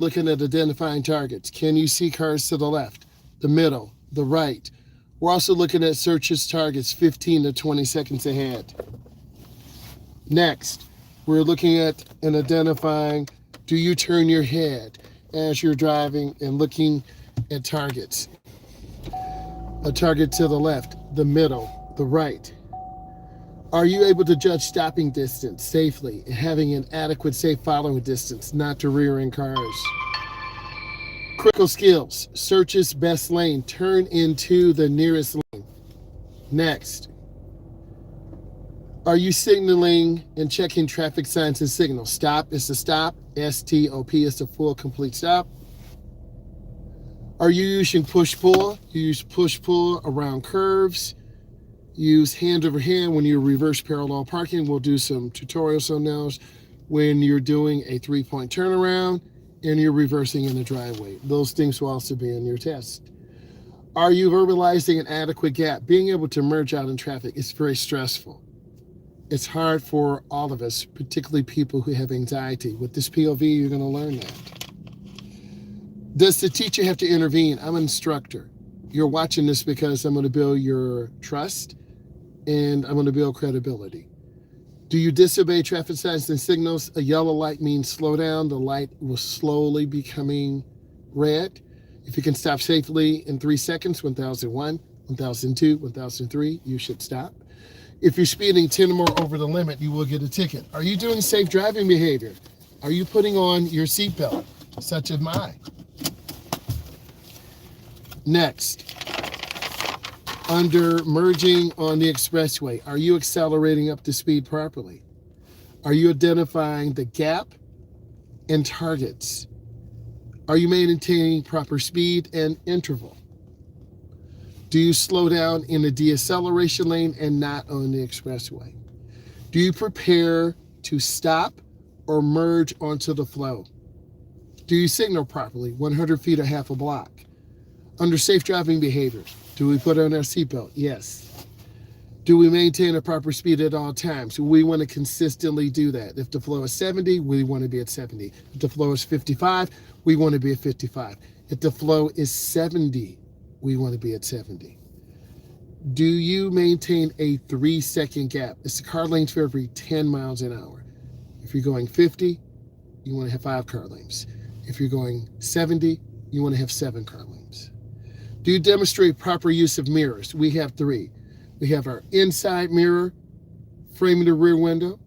looking at identifying targets. Can you see cars to the left, the middle, the right? We're also looking at searches targets 15 to 20 seconds ahead. Next, we're looking at and identifying, do you turn your head as you're driving and looking at targets? A target to the left, the middle, the right. Are you able to judge stopping distance safely and having an adequate safe following distance, not to rear-end cars? Critical skills, searches best lane, turn into the nearest lane. Next, are you signaling and checking traffic signs and signals? Stop is to stop, STOP is to full complete stop. Are you using push-pull? You use push-pull around curves. Use hand over hand when you're reverse parallel parking. We'll do some tutorials on those. When you're doing a 3-point turnaround and you're reversing in the driveway. Those things will also be in your test. Are you verbalizing an adequate gap? Being able to merge out in traffic is very stressful. It's hard for all of us, particularly people who have anxiety. With this POV, you're going to learn that. Does the teacher have to intervene? I'm an instructor. You're watching this because I'm going to build your trust and I'm going to build credibility. Do you disobey traffic signs and signals? A yellow light means slow down. The light will slowly becoming red. If you can stop safely in 3 seconds, 1001, 1002, 1003, you should stop. If you're speeding 10 or more over the limit, you will get a ticket. Are you doing safe driving behavior? Are you putting on your seatbelt, such as mine? Next, under merging on the expressway, are you accelerating up to speed properly? Are you identifying the gap and targets? Are you maintaining proper speed and interval? Do you slow down in the deceleration lane and not on the expressway? Do you prepare to stop or merge onto the flow? Do you signal properly, 100 feet or half a block? Under safe driving behavior, do we put on our seatbelt? Yes. Do we maintain a proper speed at all times? We want to consistently do that. If the flow is 70, we want to be at 70. If the flow is 55, we want to be at 55. If the flow is 70, we want to be at 70. Do you maintain a 3-second gap? It's the car lanes for every 10 miles an hour. If you're going 50, you want to have 5 car lanes. If you're going 70, you want to have 7 car lanes. Do you demonstrate proper use of mirrors? We have 3. We have our inside mirror, framing the rear window.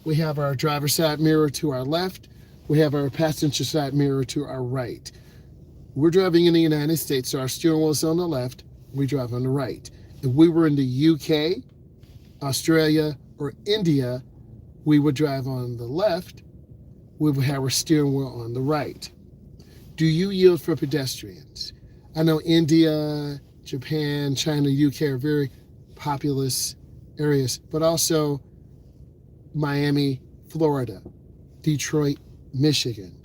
We have our driver's side mirror to our left. We have our passenger side mirror to our right. We're driving in the United States, so our steering wheel is on the left. We drive on the right. If we were in the UK, Australia, or India, we would drive on the left. We would have our steering wheel on the right. Do you yield for pedestrians? I know India, Japan, China, UK are very populous areas, but also Miami, Florida, Detroit, Michigan,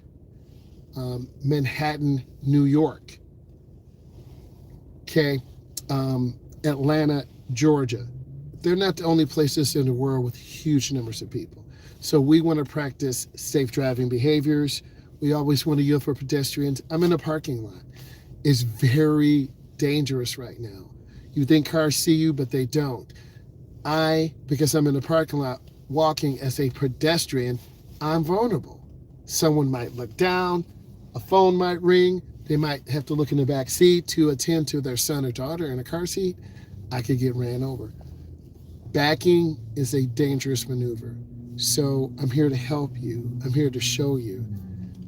Manhattan, New York, Atlanta, Georgia. They're not the only places in the world with huge numbers of people. So we want to practice safe driving behaviors. We always want to yield for pedestrians. I'm in a parking lot. It's very dangerous right now. You think cars see you, but they don't. Because I'm in a parking lot walking as a pedestrian, I'm vulnerable. Someone might look down, a phone might ring, they might have to look in the back seat to attend to their son or daughter in a car seat. I could get ran over. Backing is a dangerous maneuver. So I'm here to help you. I'm here to show you.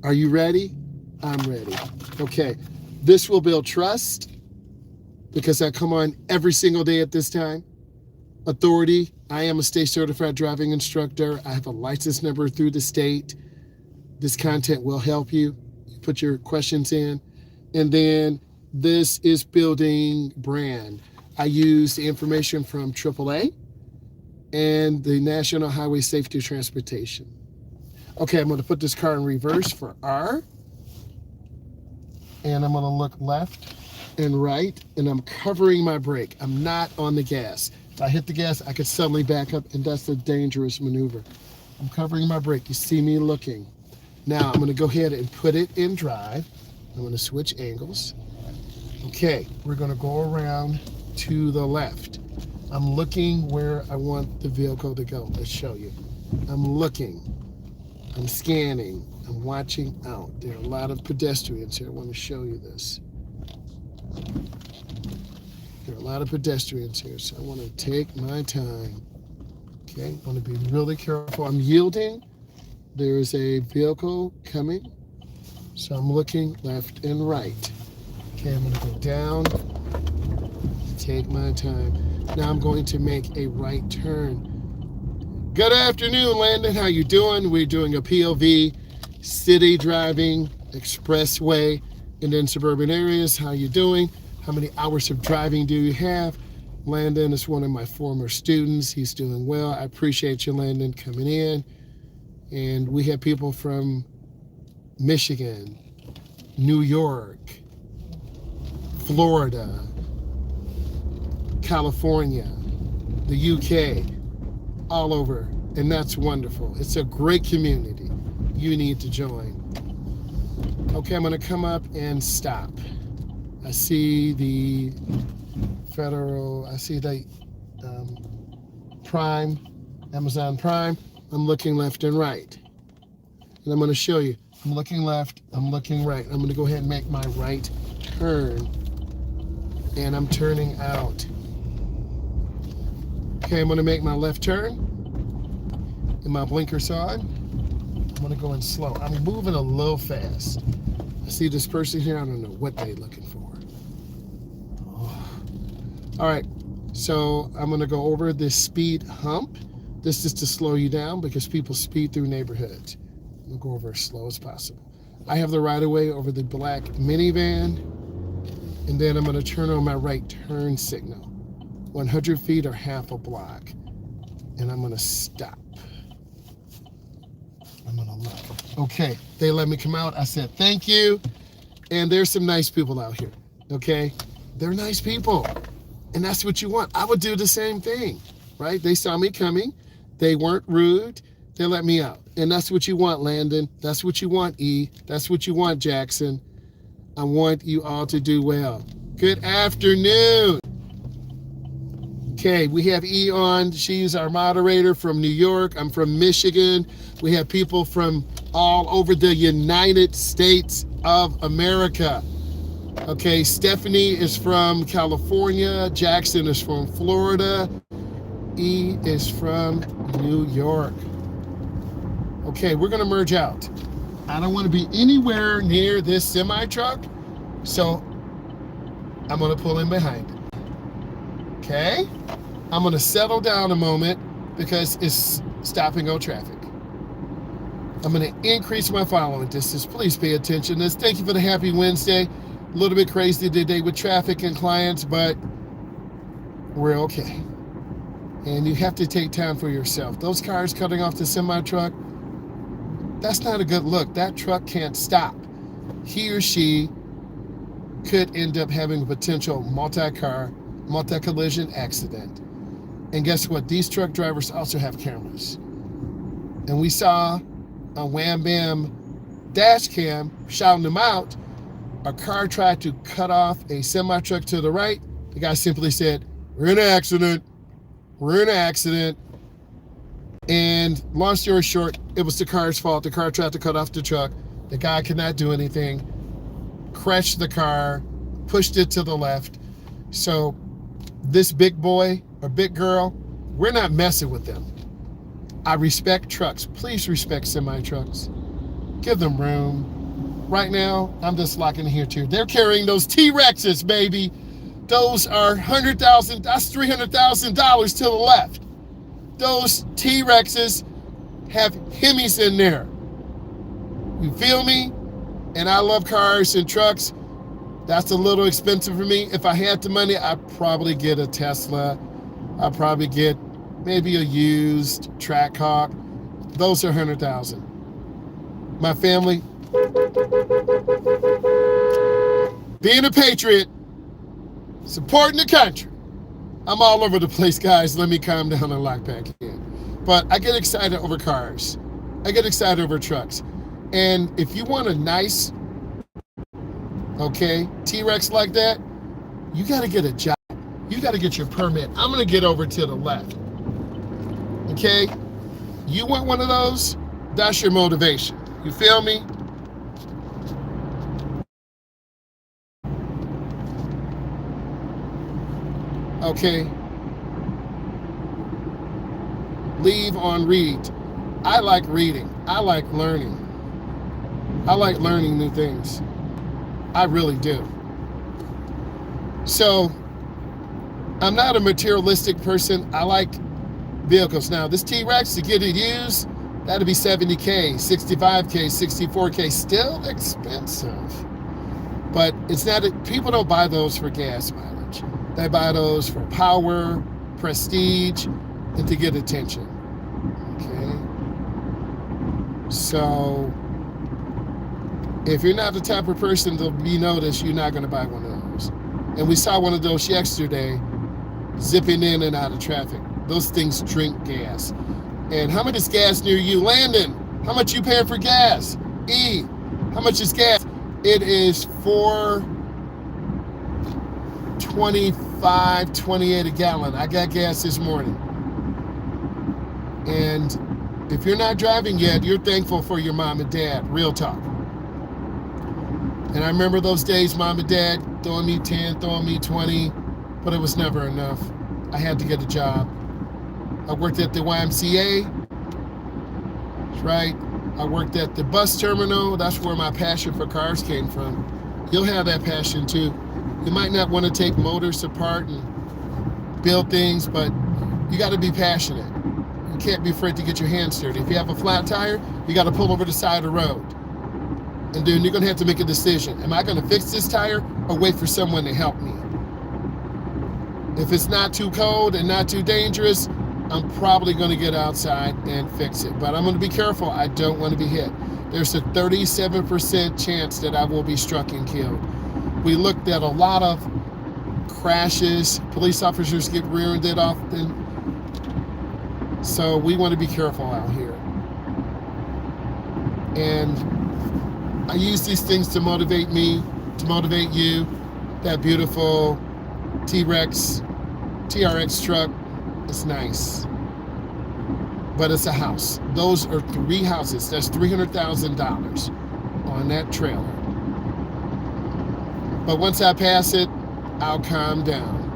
Are you ready? I'm ready. Okay. This will build trust because I come on every single day at this time. Authority. I am a state certified driving instructor. I have a license number through the state. This content will help you. You put your questions in. And then this is building brand. I use the information from AAA and the National Highway Safety Transportation. Okay, I'm going to put this car in reverse for R. And I'm going to look left and right, and I'm covering my brake. I'm not on the gas. If I hit the gas, I could suddenly back up, and that's a dangerous maneuver. I'm covering my brake. You see me looking. Now I'm going to go ahead and put it in drive. I'm going to switch angles. Okay, we're going to go around to the left. I'm looking where I want the vehicle to go. Let's show you. I'm looking. I'm scanning. I'm watching out. There are a lot of pedestrians here. I want to show you this. There are a lot of pedestrians here, so I want to take my time. Okay, I want to be really careful. I'm yielding. There is a vehicle coming, so I'm looking left and right. Okay, I'm going to go down, take my time. Now I'm going to make a right turn. Good afternoon, Landon. How you doing? We're doing a POV, city driving, expressway, and then suburban areas. How you doing? How many hours of driving do you have? Landon is one of my former students. He's doing well. I appreciate you, Landon, coming in. And we have people from Michigan, New York, Florida, California, the UK, all over. And that's wonderful. It's a great community. You need to join. Okay, I'm going to come up and stop. I see the Federal, I see the Prime, Amazon Prime. I'm looking left and right. And I'm going to show you. I'm looking left, I'm looking right. I'm going to go ahead and make my right turn. And I'm turning out. Okay, I'm going to make my left turn. And my blinkers on. I'm going to go in slow. I'm moving a little fast. I see this person here. I don't know what they're looking for. All right, so I'm going to go over this speed hump. This is to slow you down because people speed through neighborhoods. We'll go over as slow as possible. I have the right of way over the black minivan, and then I'm going to turn on my right turn signal. 100 feet or half a block, and I'm going to stop. I'm going to look. Okay, they let me come out. I said thank you, and there's some nice people out here. Okay, they're nice people. And that's what you want. I would do the same thing, right? They saw me coming. They weren't rude. They let me out. And that's what you want, Landon. That's what you want, E. That's what you want, Jackson. I want you all to do well. Good afternoon. Okay, we have E on. She's our moderator from New York. I'm from Michigan. We have people from all over the United States of America. Okay, Stephanie is from California. Jackson is from Florida. E is from New York. Okay, we're going to merge out. I don't want to be anywhere near this semi-truck, so I'm going to pull in behind it. Okay? I'm going to settle down a moment because it's stop-and-go traffic. I'm going to increase my following distance. Please pay attention to this. Thank you for the happy Wednesday. A little bit crazy today with traffic and clients, but we're okay. And you have to take time for yourself. Those cars cutting off the semi-truck, that's not a good look. That truck can't stop. He or she could end up having a potential multi-collision accident. And guess what? These truck drivers also have cameras. And we saw a Wham Bam dash cam shouting them out. A car tried to cut off a semi-truck to the right. The guy simply said, "We're in an accident. We're in an accident." And long story short, it was the car's fault. The car tried to cut off the truck. The guy could not do anything. Crashed the car, pushed it to the left. So this big boy or big girl, we're not messing with them. I respect trucks. Please respect semi-trucks. Give them room. Right now, I'm just locking here too. They're carrying those T-Rexes, baby. Those are $100,000, that's $300,000 to the left. Those T-Rexes have Hemis in there. You feel me? And I love cars and trucks. That's a little expensive for me. If I had the money, I'd probably get a Tesla. I'd probably get maybe a used Trackhawk. Those are $100,000. My family, being a patriot, supporting the country. I'm all over the place, guys. Let me calm down and lock back in. But I get excited over cars. I get excited over trucks. And if you want a nice, okay, T-Rex like that, you got to get a job. You got to get your permit. I'm going to get over to the left. Okay? You want one of those? That's your motivation. You feel me? Okay. Leave on read. I like reading. I like learning. I like learning new things. I really do. So, I'm not a materialistic person. I like vehicles. Now, this T-Rex, to get it used, that'd be $70K, $65K, $64K. Still expensive. But it's not, people don't buy those for gas mileage. They buy those for power, prestige, and to get attention. Okay? So, if you're not the type of person to be noticed, you're not going to buy one of those. And we saw one of those yesterday, zipping in and out of traffic. Those things drink gas. And how much is gas near you? Landon, how much you paying for gas? E, how much is gas? It is $4.25, 28 a gallon. I got gas this morning. And if you're not driving yet, you're thankful for your mom and dad. Real talk. And I remember those days, mom and dad throwing me 10, throwing me 20, but it was never enough. I had to get a job. I worked at the YMCA. That's right. I worked at the bus terminal. That's where my passion for cars came from. You'll have that passion too. You might not want to take motors apart and build things, but you got to be passionate. You can't be afraid to get your hands dirty. If you have a flat tire, you got to pull over the side of the road. And then you're going to have to make a decision. Am I going to fix this tire or wait for someone to help me? If it's not too cold and not too dangerous, I'm probably going to get outside and fix it. But I'm going to be careful. I don't want to be hit. There's a 37% chance that I will be struck and killed. We looked at a lot of crashes. Police officers get rear-ended often. So we want to be careful out here. And I use these things to motivate me, to motivate you. That beautiful TRX truck is nice. But it's a house. Those are 3 houses. That's $300,000 on that trailer. But once I pass it, I'll calm down.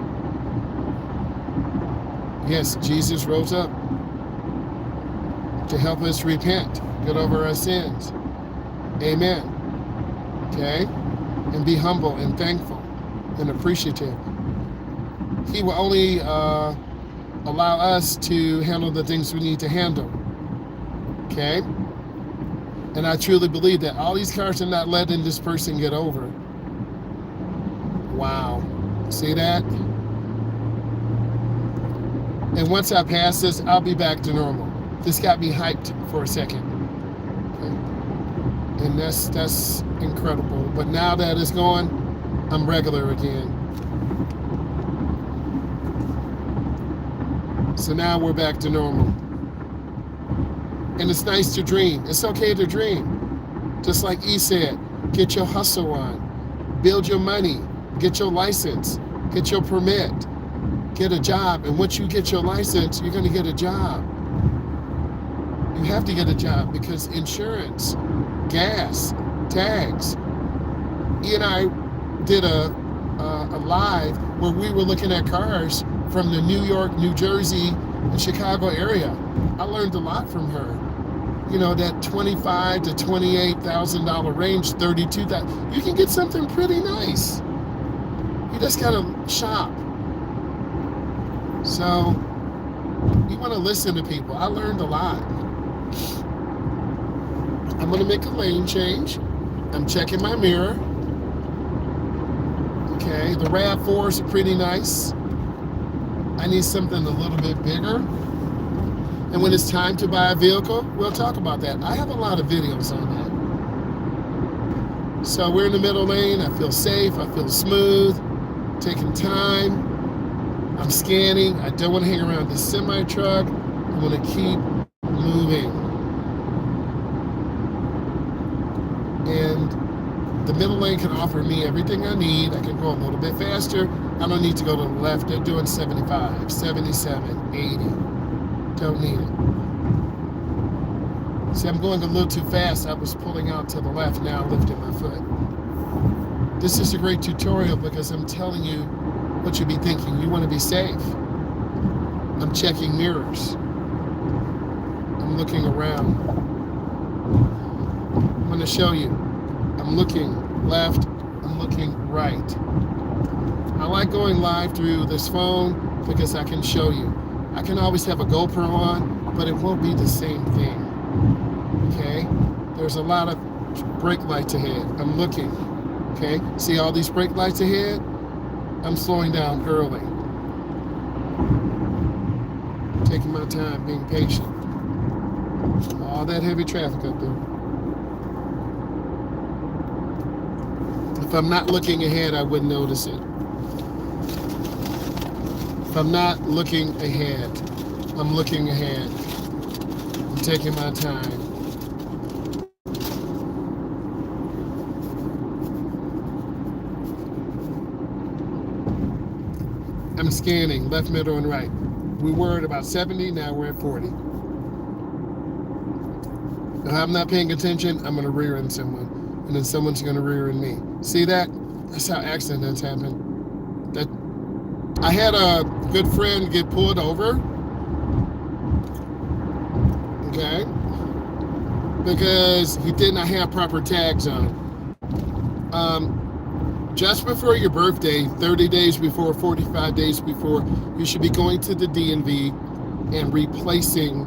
Yes, Jesus rose up to help us repent, get over our sins. Amen. Okay? And be humble and thankful and appreciative. He will only allow us to handle the things we need to handle. Okay? And I truly believe that all these cars are not letting this person get over. Wow. See that? And once I pass this, I'll be back to normal. This got me hyped for a second. Okay? And that's incredible. But now that it's gone, I'm regular again. So now we're back to normal. And it's nice to dream. It's okay to dream. Just like E said, get your hustle on. Build your money. Get your license. Get your permit. Get a job. And once you get your license, you're going to get a job. You have to get a job because insurance, gas, tags. E and I did a live where we were looking at cars from the New York, New Jersey, and Chicago area. I learned a lot from her. You know, that $25,000 to $28,000 range, $32,000. You can get something pretty nice. You just gotta shop. So, you wanna listen to people. I learned a lot. I'm gonna make a lane change. I'm checking my mirror. Okay, the RAV4s are pretty nice. I need something a little bit bigger. And when it's time to buy a vehicle, we'll talk about that. I have a lot of videos on that. So we're in the middle lane. I feel safe. I feel smooth. Taking time. I'm scanning. I don't want to hang around the semi-truck. I want to keep moving. The middle lane can offer me everything I need. I can go a little bit faster. I don't need to go to the left. They're doing 75, 77, 80. Don't need it. See, I'm going a little too fast. I was pulling out to the left, now I'm lifting my foot. This is a great tutorial because I'm telling you what you be thinking. You want to be safe. I'm checking mirrors. I'm looking around. I'm going to show you. I'm looking left. I'm looking right. I like going live through this phone because I can show you. I can always have a GoPro on, but it won't be the same thing. Okay? There's a lot of brake lights ahead. I'm looking. Okay? See all these brake lights ahead? I'm slowing down early. Taking my time, being patient. All that heavy traffic up there. If I'm not looking ahead, I wouldn't notice it. If I'm not looking ahead, I'm looking ahead. I'm taking my time. I'm scanning left, middle, and right. We were at about 70, now we're at 40. If I'm not paying attention, I'm gonna rear end someone, and then someone's gonna rear end me. See that? That's how accidents happen. That I had a good friend get pulled over, okay, because he did not have proper tags on. Just before your birthday, 30 days before, 45 days before, you should be going to the DMV and replacing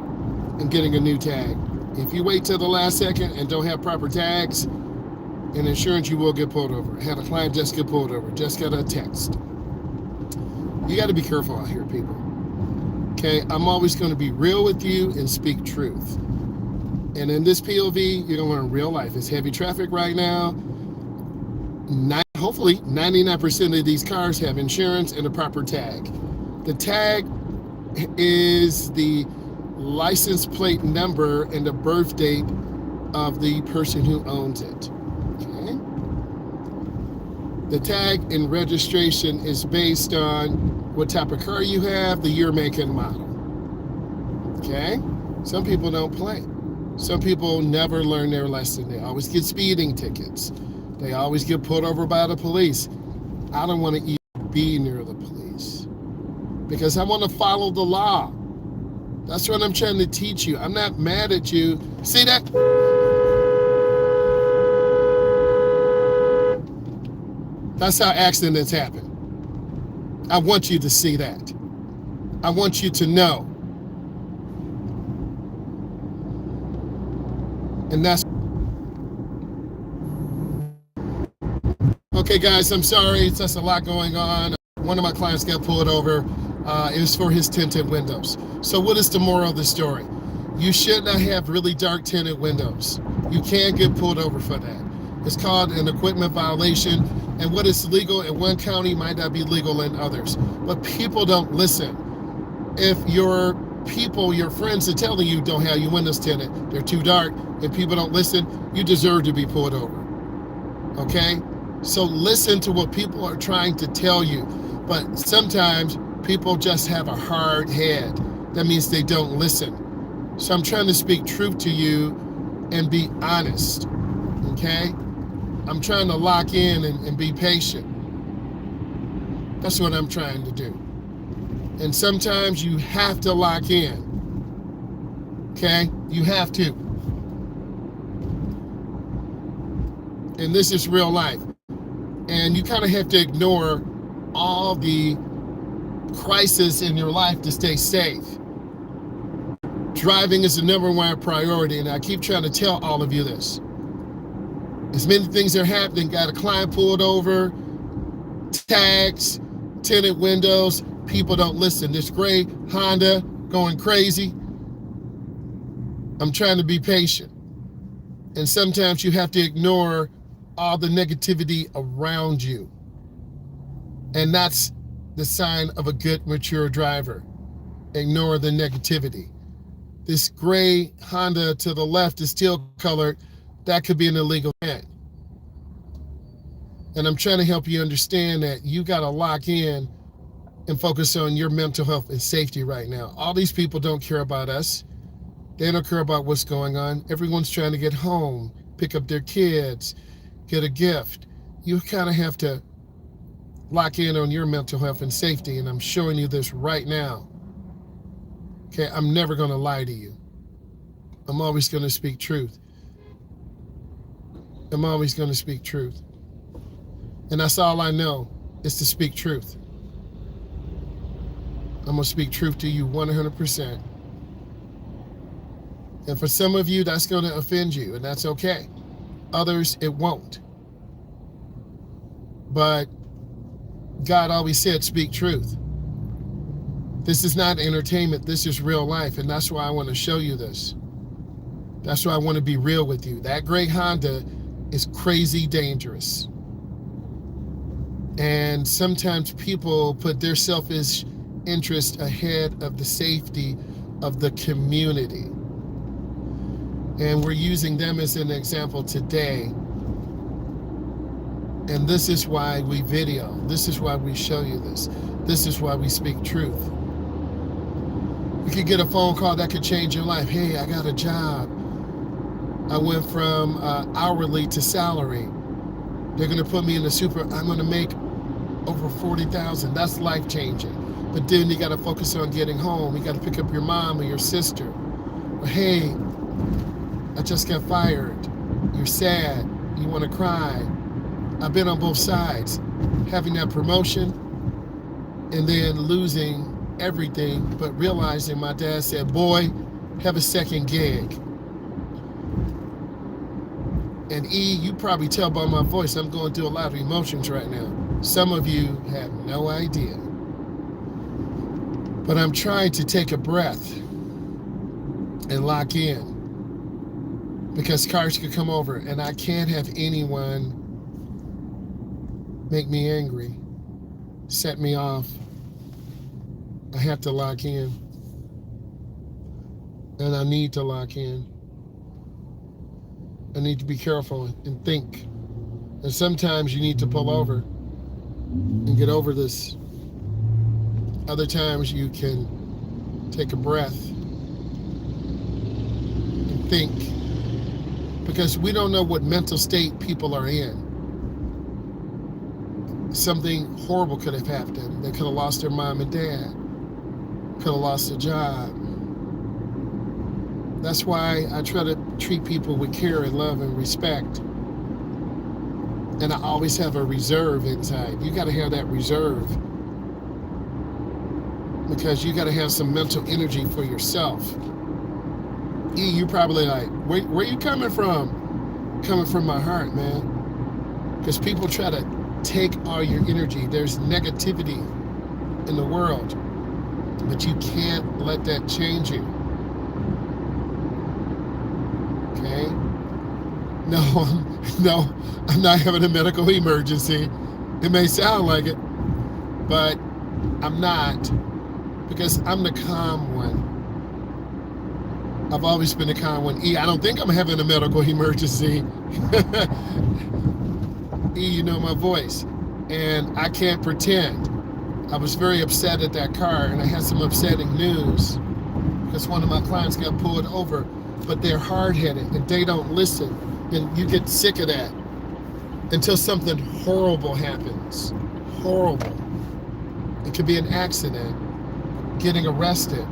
and getting a new tag. If you wait till the last second and don't have proper tags and insurance, you will get pulled over. I had a client just get pulled over, just got a text. You got to be careful out here, people. Okay, I'm always going to be real with you and speak truth. And in this POV, you're going to learn real life. It's heavy traffic right now. Hopefully 99% of these cars have insurance and a proper tag. The tag is the license plate number and the birth date of the person who owns it. Okay? The tag and registration is based on what type of car you have, the year, make, and model. Okay? Some people don't play. Some people never learn their lesson. They always get speeding tickets. They always get pulled over by the police. I don't want to even be near the police because I want to follow the law. That's what I'm trying to teach you. I'm not mad at you. See that? That's how accidents happen. I want you to see that. I want you to know. And that's okay, guys, I'm sorry. It's just a lot going on. One of my clients got pulled over. It was for his tinted windows. So what is the moral of the story? You should not have really dark tinted windows. You can't get pulled over for that. It's called an equipment violation. And what is legal in one county might not be legal in others. But people don't listen. If your people, your friends are telling you don't have your windows tinted, they're too dark, and people don't listen, you deserve to be pulled over. Okay? So listen to what people are trying to tell you. But sometimes people just have a hard head. That means they don't listen. So I'm trying to speak truth to you and be honest. Okay? I'm trying to lock in and be patient. That's what I'm trying to do. And sometimes you have to lock in. Okay? You have to. And this is real life. And you kind of have to ignore all the crisis in your life to stay safe. Driving is the number one priority, and I keep trying to tell all of you this. As many things are happening, got a client pulled over, tags, tinted windows, people don't listen. This gray Honda going crazy. I'm trying to be patient. And sometimes you have to ignore all the negativity around you. And that's the sign of a good, mature driver. Ignore the negativity. This gray Honda to the left is teal colored. That could be an illegal event. And I'm trying to help you understand that you got to lock in and focus on your mental health and safety right now. All these people don't care about us. They don't care about what's going on. Everyone's trying to get home, pick up their kids, get a gift. You kind of have to lock in on your mental health and safety, and I'm showing you this right now. Okay, I'm never going to lie to you. I'm always going to speak truth. I'm always going to speak truth. And that's all I know, is to speak truth. I'm going to speak truth to you 100%. And for some of you, that's going to offend you, and that's okay. Others, it won't. But God always said, speak truth. This is not entertainment. This is real life, and that's why I want to show you this. That's why I want to be real with you. That gray Honda is crazy dangerous. And sometimes people put their selfish interest ahead of the safety of the community. And we're using them as an example today. And this is why we video. This is why we show you this. This is why we speak truth. You could get a phone call that could change your life. Hey, I got a job. I went from hourly to salary. They're going to put me in the super. I'm going to make over $40,000. That's life-changing. But then you got to focus on getting home. You got to pick up your mom or your sister. Or, hey, I just got fired. You're sad. You want to cry. I've been on both sides. Having that promotion and then losing everything, but realizing my dad said, boy, have a second gig. And E, you probably tell by my voice, I'm going through a lot of emotions right now. Some of you have no idea. But I'm trying to take a breath and lock in. Because cars could come over, and I can't have anyone make me angry, set me off. I have to lock in. And I need to lock in. I need to be careful and think. And sometimes you need to pull over and get over this. Other times you can take a breath and think. Because we don't know what mental state people are in. Something horrible could have happened. They could have lost their mom and dad. Could have lost a job. That's why I try to treat people with care and love and respect. And I always have a reserve inside. You got to have that reserve. Because you got to have some mental energy for yourself. E, you probably like, where you coming from? Coming from my heart, man. Because people try to take all your energy. There's negativity in the world. But you can't let that change you. Okay? No, I'm not having a medical emergency. It may sound like it, but I'm not, because I'm the calm one. I've always been the calm one. E, I don't think I'm having a medical emergency. E, you know my voice. And I can't pretend. I was very upset at that car, and I had some upsetting news because one of my clients got pulled over, but they're hard-headed and they don't listen. And you get sick of that until something horrible happens. Horrible. It could be an accident, getting arrested,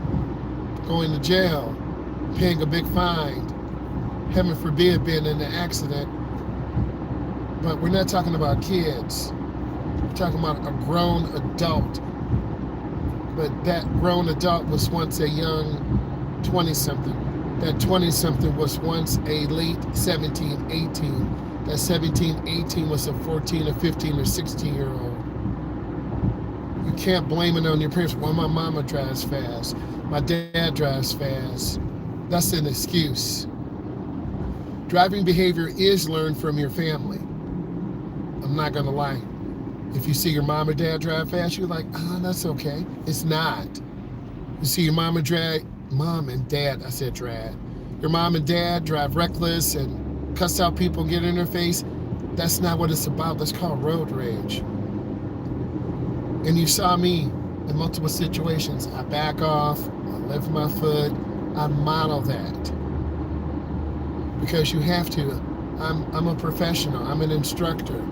going to jail, paying a big fine, heaven forbid being in an accident. But we're not talking about kids. We're talking about a grown adult. But that grown adult was once a young 20-something. That 20-something was once a late 17, 18. That 17, 18 was a 14 or 15 or 16-year-old. You can't blame it on your parents. Well, my mama drives fast. My dad drives fast. That's an excuse. Driving behavior is learned from your family. I'm not gonna lie. If you see your mom or dad drive fast, you're like, that's okay. It's not. You see your mom and dad, your mom and dad drive reckless and cuss out people and get in their face. That's not what it's about. That's called road rage. And you saw me in multiple situations. I back off, I lift my foot, I model that. Because you have to. I'm a professional, I'm an instructor.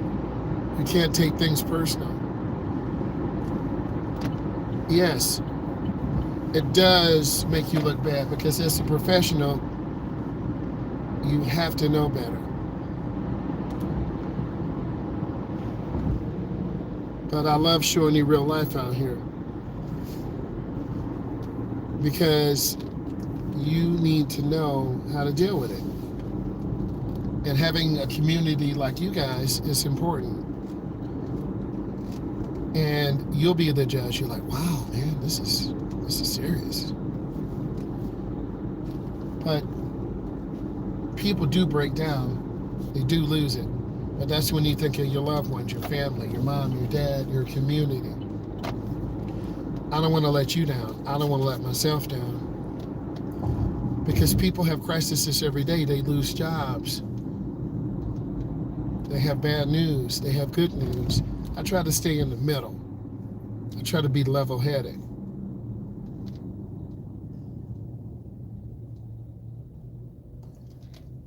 You can't take things personal. Yes, it does make you look bad because as a professional, you have to know better. But I love showing you real life out here because you need to know how to deal with it. And having a community like you guys is important. And you'll be the judge. You're like, wow, man, this is serious. But people do break down. They do lose it. But that's when you think of your loved ones, your family, your mom, your dad, your community. I don't want to let you down. I don't want to let myself down. Because people have crises every day. They lose jobs. They have bad news. They have good news. I try to stay in the middle. I try to be level-headed.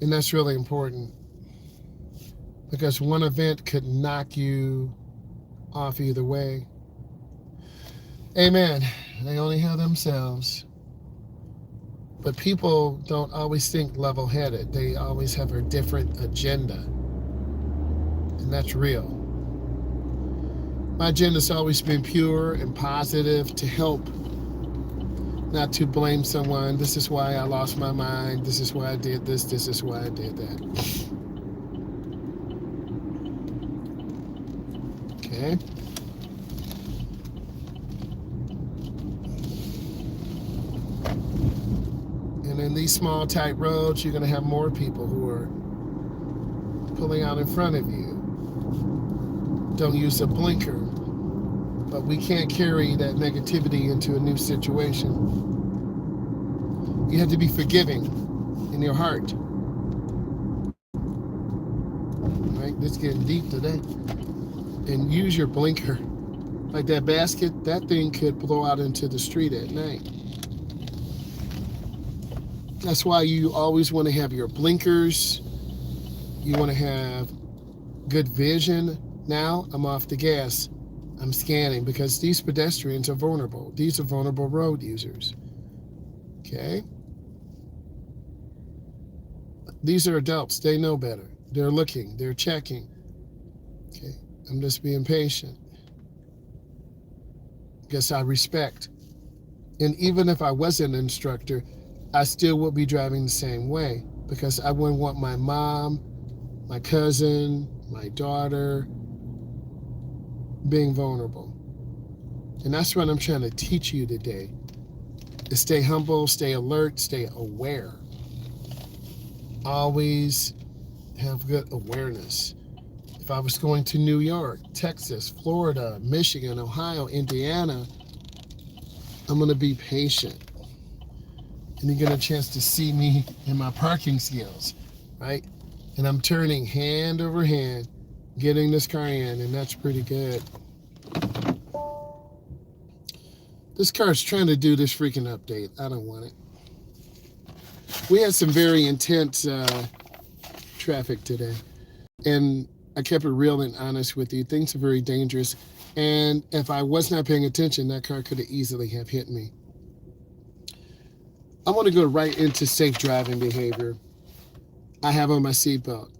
And that's really important. Because one event could knock you off either way. Amen. They only have themselves. But people don't always think level-headed. They always have a different agenda. And that's real. My agenda's always been pure and positive to help, not to blame someone. This is why I lost my mind. This is why I did this. This is why I did that. Okay? And in these small, tight roads, you're going to have more people who are pulling out in front of you. Don't use a blinker, but we can't carry that negativity into a new situation. You have to be forgiving in your heart. Right? It's getting deep today. And use your blinker. Like that basket, that thing could blow out into the street at night. That's why you always want to have your blinkers. You want to have good vision. Now I'm off the gas. I'm scanning because these pedestrians are vulnerable. These are vulnerable road users. Okay? These are adults. They know better. They're looking. They're checking. Okay? I'm just being patient. Because I respect. And even if I wasn't an instructor, I still would be driving the same way because I wouldn't want my mom, my cousin, my daughter being vulnerable. And that's what I'm trying to teach you today. Is stay humble, stay alert, stay aware. Always have good awareness. If I was going to New York, Texas, Florida, Michigan, Ohio, Indiana, I'm going to be patient. And you get a chance to see me in my parking skills, right? And I'm turning hand over hand, getting this car in, and that's pretty good. This car's trying to do this freaking update. I don't want it. We had some very intense traffic today, and I kept it real and honest with you. Things are very dangerous, and if I was not paying attention, that car could have easily have hit me. I want to go right into safe driving behavior. I have on my seatbelt.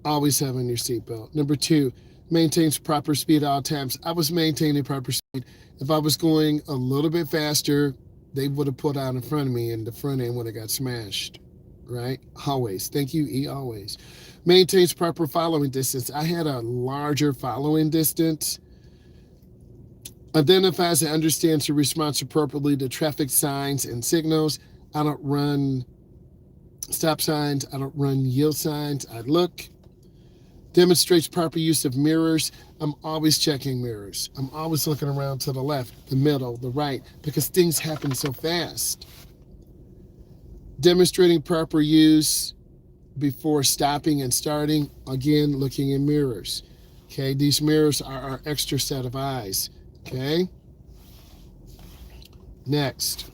Always have on your seatbelt. Number 2, maintains proper speed at all times. I was maintaining proper speed. If I was going a little bit faster, they would have put out in front of me and the front end would have got smashed, right? Always. Thank you, E, always. Maintains proper following distance. I had a larger following distance. Identifies and understands and responds appropriately to traffic signs and signals. I don't run stop signs. I don't run yield signs. I look. Demonstrates proper use of mirrors. I'm always checking mirrors. I'm always looking around to the left, the middle, the right, because things happen so fast. Demonstrating proper use before stopping and starting, again, looking in mirrors. Okay, these mirrors are our extra set of eyes. Okay, next,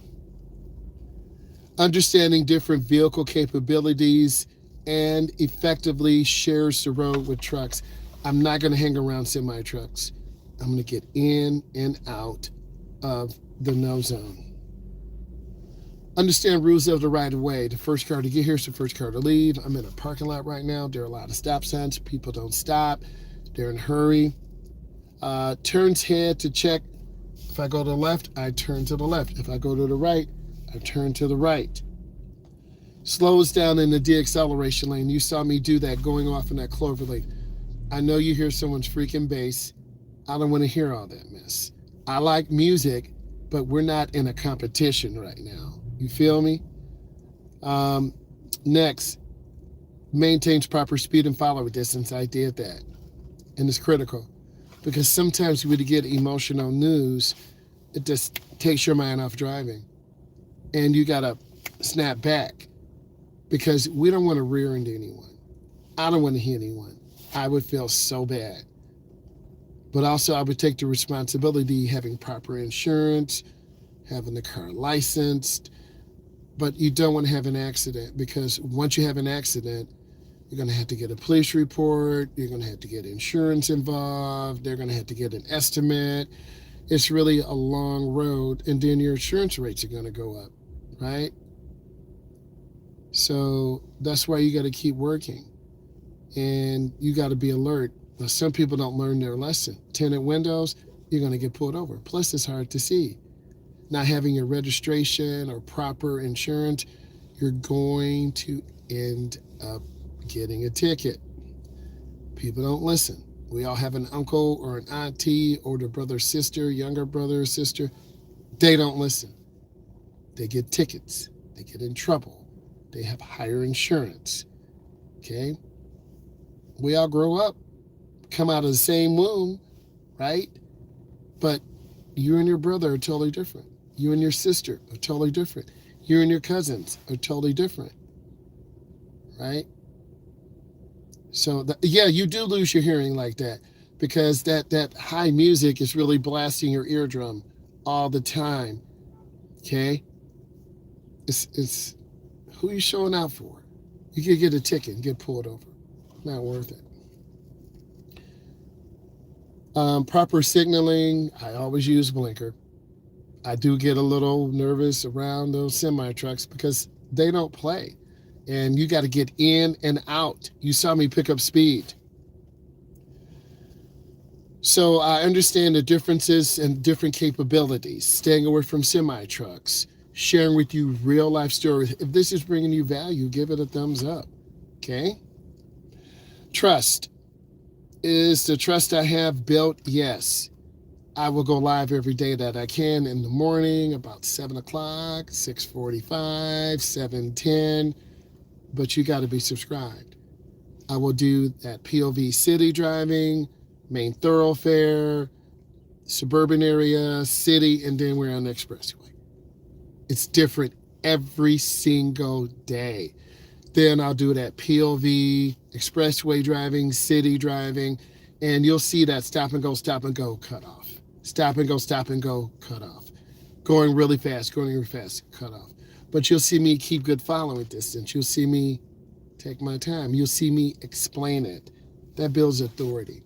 understanding different vehicle capabilities and effectively shares the road with trucks. I'm not going to hang around semi trucks. I'm going to get in and out of the no zone. Understand rules of the right of way. The first car to get here is the first car to leave. I'm in a parking lot right now. There are a lot of stop signs. People don't stop. They're in a hurry. Turns head to check. If I go to the left, I turn to the left. If I go to the right, I turn to the right. Slows down in the deacceleration lane. You saw me do that going off in that clover lane. I know you hear someone's freaking bass. I don't want to hear all that mess. I like music, but we're not in a competition right now. You feel me? Next, maintains proper speed and follow distance. I did that. And it's critical because sometimes when you get emotional news, it just takes your mind off driving. And you got to snap back because we don't want to rear into anyone. I don't want to hit anyone. I would feel so bad. But also I would take the responsibility having proper insurance, having the car licensed. But you don't want to have an accident because once you have an accident, you're going to have to get a police report. You're going to have to get insurance involved. They're going to have to get an estimate. It's really a long road. And then your insurance rates are going to go up, right? So that's why you got to keep working. And you got to be alert. Now, some people don't learn their lesson. Tinted windows, you're going to get pulled over. Plus, it's hard to see. Not having your registration or proper insurance, you're going to end up getting a ticket. People don't listen. We all have an uncle or an auntie, older brother, sister, younger brother or sister. They don't listen. They get tickets. They get in trouble. They have higher insurance. Okay? We all grow up, come out of the same womb, right? But you and your brother are totally different. You and your sister are totally different. You and your cousins are totally different, right? So, yeah, you do lose your hearing like that because that high music is really blasting your eardrum all the time, okay? It's who you showing out for? You could get a ticket and get pulled over. Not worth it. Proper signaling, I always use blinker. I do get a little nervous around those semi-trucks because they don't play. And you got to get in and out. You saw me pick up speed. So I understand the differences and different capabilities. Staying away from semi-trucks. Sharing with you real-life stories. If this is bringing you value, give it a thumbs up. Okay? Trust. Is the trust I have built? Yes. I will go live every day that I can in the morning, about 7 o'clock, 6:45, 7:10, but you got to be subscribed. I will do that POV city driving, main thoroughfare, suburban area, city, and then we're on the expressway. It's different every single day. Then I'll do that POV, expressway driving, city driving, and you'll see that stop and go cut off. Stop and go, cut off. Going really fast, cut off. But you'll see me keep good following distance. You'll see me take my time. You'll see me explain it. That builds authority.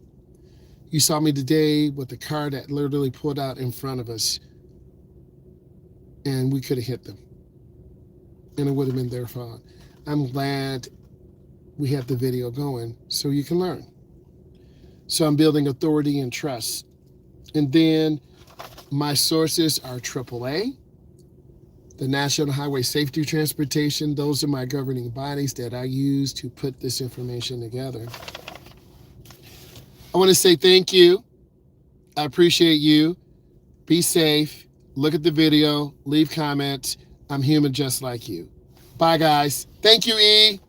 You saw me today with the car that literally pulled out in front of us, and we could have hit them. And it would have been their fault. I'm glad we have the video going so you can learn. So I'm building authority and trust. And then my sources are AAA, the National Highway Safety Transportation. Those are my governing bodies that I use to put this information together. I want to say thank you. I appreciate you. Be safe. Look at the video. Leave comments. I'm human just like you. Bye, guys. Thank you, E.